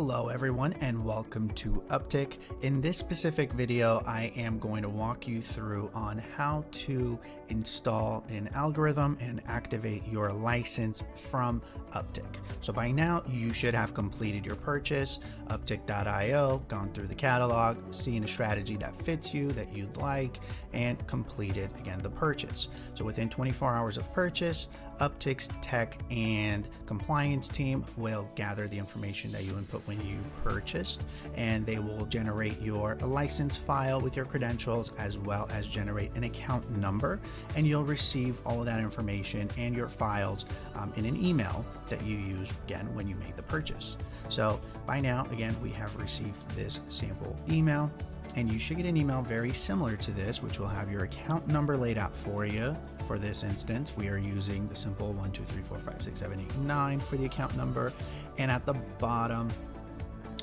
Hello everyone and welcome to Uptiq. In this specific video, I am going to walk you through on how to install an algorithm and activate your license from Uptiq. So by now you should have completed your purchase, Uptiq.io, gone through the catalog, seen a strategy that fits you, that you'd like, and completed again the purchase. So within 24 hours of purchase, Uptiq's tech and compliance team will gather the information that you input when you purchased, and they will generate your license file with your credentials as well as generate an account number, and you'll receive all of that information and your files in an email that you use again when you made the purchase. So by now, again, we have received this sample email, and you should get an email very similar to this, which will have your account number laid out for you. For this instance, we are using the simple 1, 2, 3, 4, 5, 6, 7, 8, 9 for the account number. And at the bottom,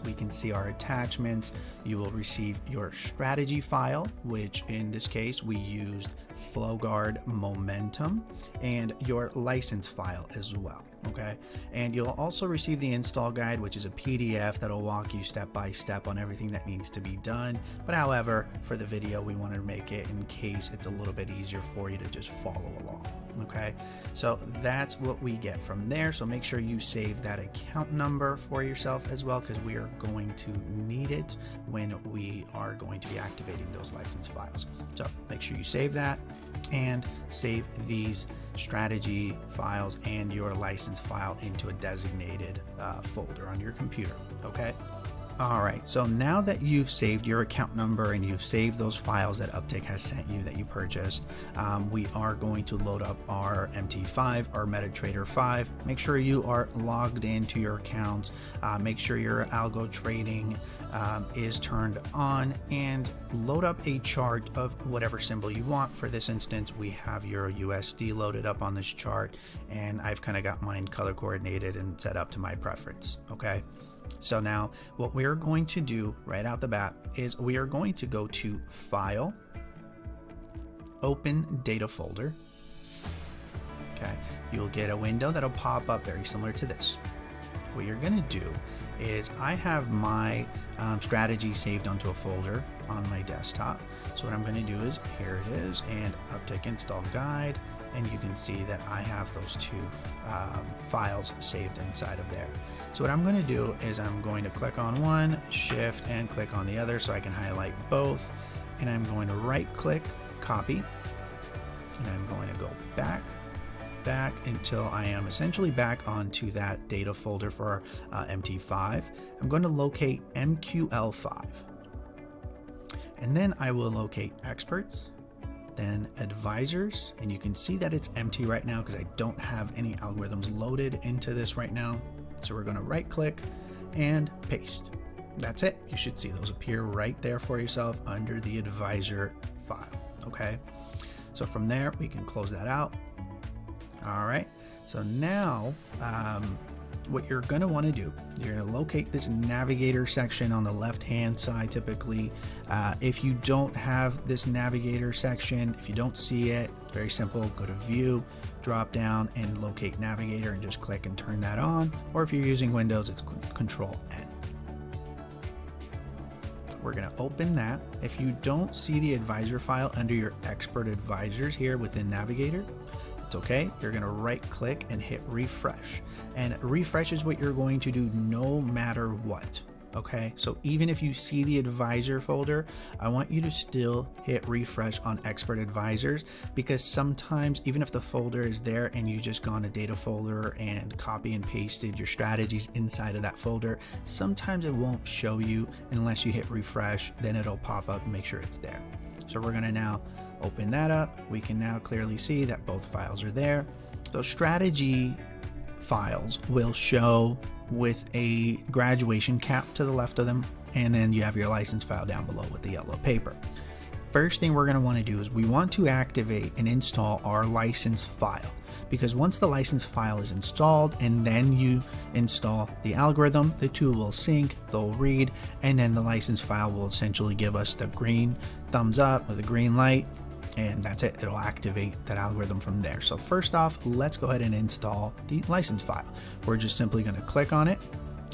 we can see our attachments. You will receive your strategy file, which in this case, we used FlowGuard Momentum, and your license file as well. Okay, and you'll also receive the install guide, which is a PDF that'll walk you step by step on everything that needs to be done. But however, for the video, we wanted to make it in case it's a little bit easier for you to just follow along. Okay, so that's what we get from there. So make sure you save that account number for yourself as well, because we are going to need it when we are going to be activating those license files. So make sure you save that and save these strategy files and your license file into a designated folder on your computer. Okay. All right, so now that you've saved your account number and you've saved those files that Uptiq has sent you that you purchased, we are going to load up our MT5, our MetaTrader 5. Make sure you are logged into your accounts. Make sure your algo trading is turned on, and load up a chart of whatever symbol you want. For this instance, we have your USD loaded up on this chart, and I've kind of got mine color coordinated and set up to my preference. Okay. So now what we're going to do right out the bat is we are going to go to File, Open Data Folder. Okay, you'll get a window that'll pop up very similar to this. What you're going to do is I have my strategy saved onto a folder on my desktop. So what I'm going to do is here it is, and Uptiq install guide. And you can see that I have those two files saved inside of there. So what I'm going to do is I'm going to click on one, shift, and click on the other so I can highlight both. And I'm going to right click, copy, and I'm going to go back until I am essentially back onto that data folder for MT5. I'm going to locate MQL5. And then I will locate experts, then advisors, and you can see that it's empty right now because I don't have any algorithms loaded into this right now. So we're going to right click and paste. That's it. You should see those appear right there for yourself under the advisor file. Okay, so from there we can close that out. All right, so now what you're going to want to do, you're going to locate this navigator section on the left hand side. Typically, if you don't have this navigator section, if you don't see it, very simple, go to view, drop down and locate navigator and just click and turn that on. Or if you're using Windows, it's Control N. We're going to open that. If you don't see the advisor file under your expert advisors here within navigator, it's okay. You're going to right click and hit refresh, and refresh is what you're going to do no matter what. Okay, so even if you see the advisor folder, I want you to still hit refresh on expert advisors, because sometimes even if the folder is there and you just gone to data folder and copy and pasted your strategies inside of that folder, sometimes it won't show you unless you hit refresh. Then it'll pop up and make sure it's there. So we're going to now open that up. We can now clearly see that both files are there. Those strategy files will show with a graduation cap to the left of them, and then you have your license file down below with the yellow paper. First thing we're going to want to do is we want to activate and install our license file, because once the license file is installed and then you install the algorithm, the two will sync, they'll read, and then the license file will essentially give us the green thumbs up or the green light, and that's it. It'll activate that algorithm from there. So first off, let's go ahead and install the license file. We're just simply going to click on it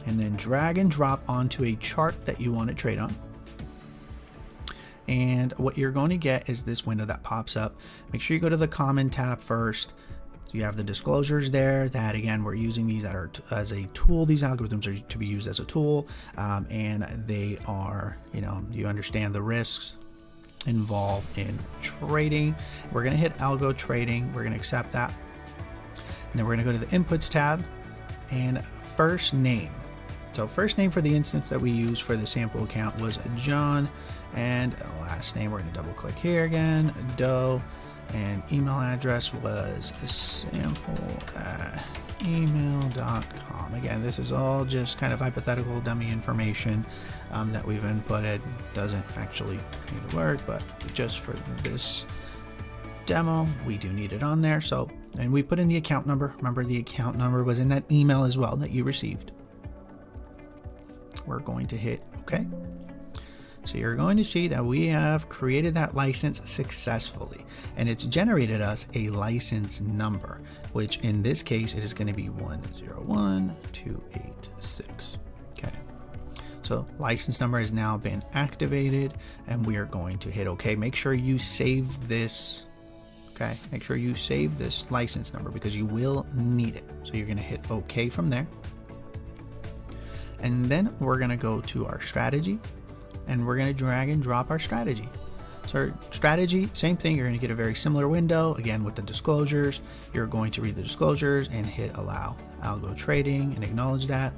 and then drag and drop onto a chart that you want to trade on. And what you're going to get is this window that pops up. Make sure you go to the common tab first. So you have the disclosures there that, again, we're using these that are as a tool. These algorithms are to be used as a tool, and they are, you understand the risks involved in trading. We're going to hit algo trading. We're going to accept that. And then we're going to go to the inputs tab and first name. So first name for the instance that we used for the sample account was John, and last name, we're going to double click here again, Doe, and email address was sample@email.com. Again, this is all just kind of hypothetical dummy information that we've inputted. Doesn't actually need to work, but just for this demo, we do need it on there. So, and we put in the account number. Remember, the account number was in that email as well that you received. We're going to hit OK. So you're going to see that we have created that license successfully, and it's generated us a license number, which in this case, it is going to be 101286. Okay. So license number has now been activated, and we are going to hit OK. Make sure you save this. Okay. Make sure you save this license number because you will need it. So you're going to hit OK from there. And then we're going to go to our strategy, and we're going to drag and drop our strategy. So our strategy, same thing. You're going to get a very similar window again with the disclosures. You're going to read the disclosures and hit allow algo trading and acknowledge that.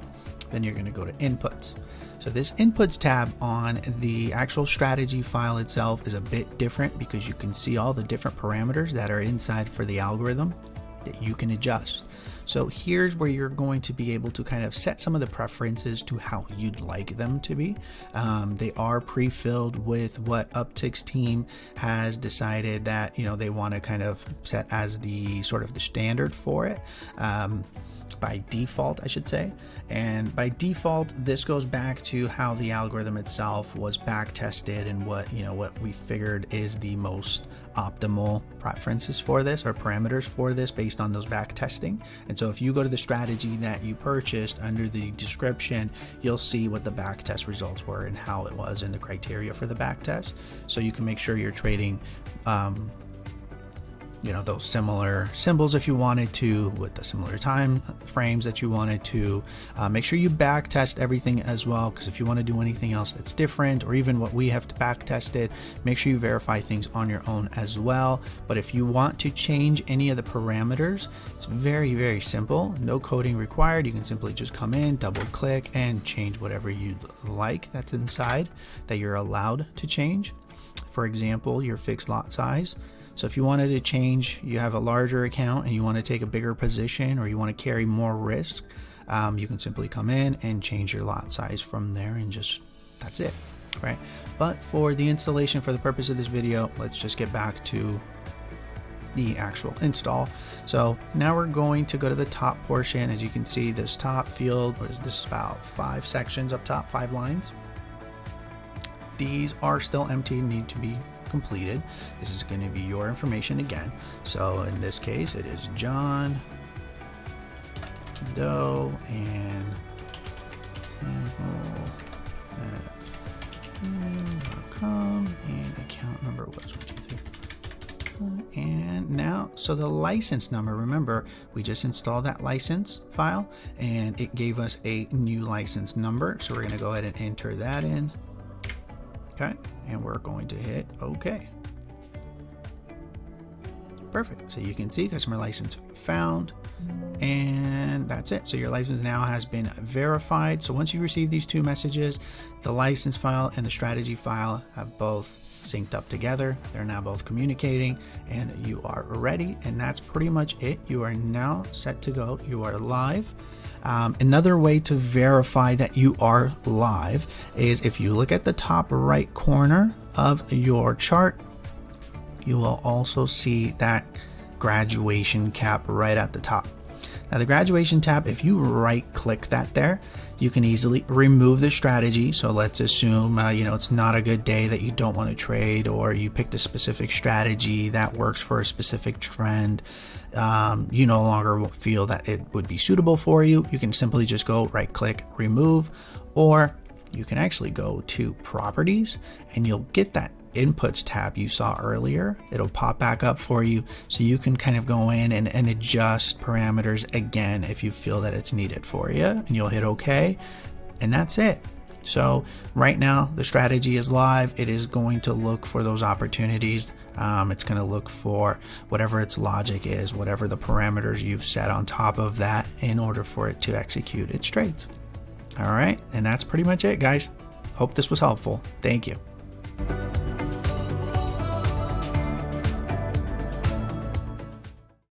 Then you're going to go to inputs. So this inputs tab on the actual strategy file itself is a bit different because you can see all the different parameters that are inside for the algorithm that you can adjust. So here's where you're going to be able to kind of set some of the preferences to how you'd like them to be. They are pre-filled with what Uptiq's team has decided that, they want to kind of set as the sort of the standard for it. By default, I should say. And by default, this goes back to how the algorithm itself was back tested and what we figured is the most optimal preferences for this or parameters for this based on those back testing. And so if you go to the strategy that you purchased, under the description, you'll see what the back test results were and how it was and the criteria for the back test. So you can make sure you're trading those similar symbols if you wanted to, with the similar time frames that you wanted to. Make sure you back test everything as well, because if you want to do anything else that's different, or even what we have to back test it, make sure you verify things on your own as well. But if you want to change any of the parameters, it's very, very simple. No coding required. You can simply just come in, double click, and change whatever you'd like that's inside that you're allowed to change. For example, your fixed lot size. So if you wanted to change, you have a larger account and you want to take a bigger position, or you want to carry more risk, you can simply come in and change your lot size from there, and that's it, right? But for the installation, for the purpose of this video, let's just get back to the actual install. So now we're going to go to the top portion. As you can see, this top field, this is about 5 sections up top, 5 lines. These are still empty, need to be completed. This is going to be your information again. So in this case, it is John Doe and email.com, and account number was 123. And now, so the license number, remember, we just installed that license file and it gave us a new license number. So we're going to go ahead and enter that in. Okay, and we're going to hit OK. Perfect. So you can see customer license found, and that's it. So your license now has been verified. So once you receive these 2 messages, the license file and the strategy file have both synced up together. They're now both communicating, and you are ready. And that's pretty much it. You are now set to go. You are live. Another way to verify that you are live is if you look at the top right corner of your chart, you will also see that graduation cap right at the top. Now the graduation tab, if you right click that there, you can easily remove the strategy. So let's assume, it's not a good day that you don't want to trade, or you picked a specific strategy that works for a specific trend. You no longer feel that it would be suitable for you. You can simply just go right click, remove, or you can actually go to properties and you'll get that inputs tab you saw earlier. It'll pop back up for you, so you can kind of go in and adjust parameters again if you feel that it's needed for you, and you'll hit OK, and that's it. So right now the strategy is live. It is going to look for those opportunities. It's going to look for whatever its logic is, whatever the parameters you've set on top of that, in order for it to execute its trades. All right, and that's pretty much it, guys. Hope this was helpful. Thank you.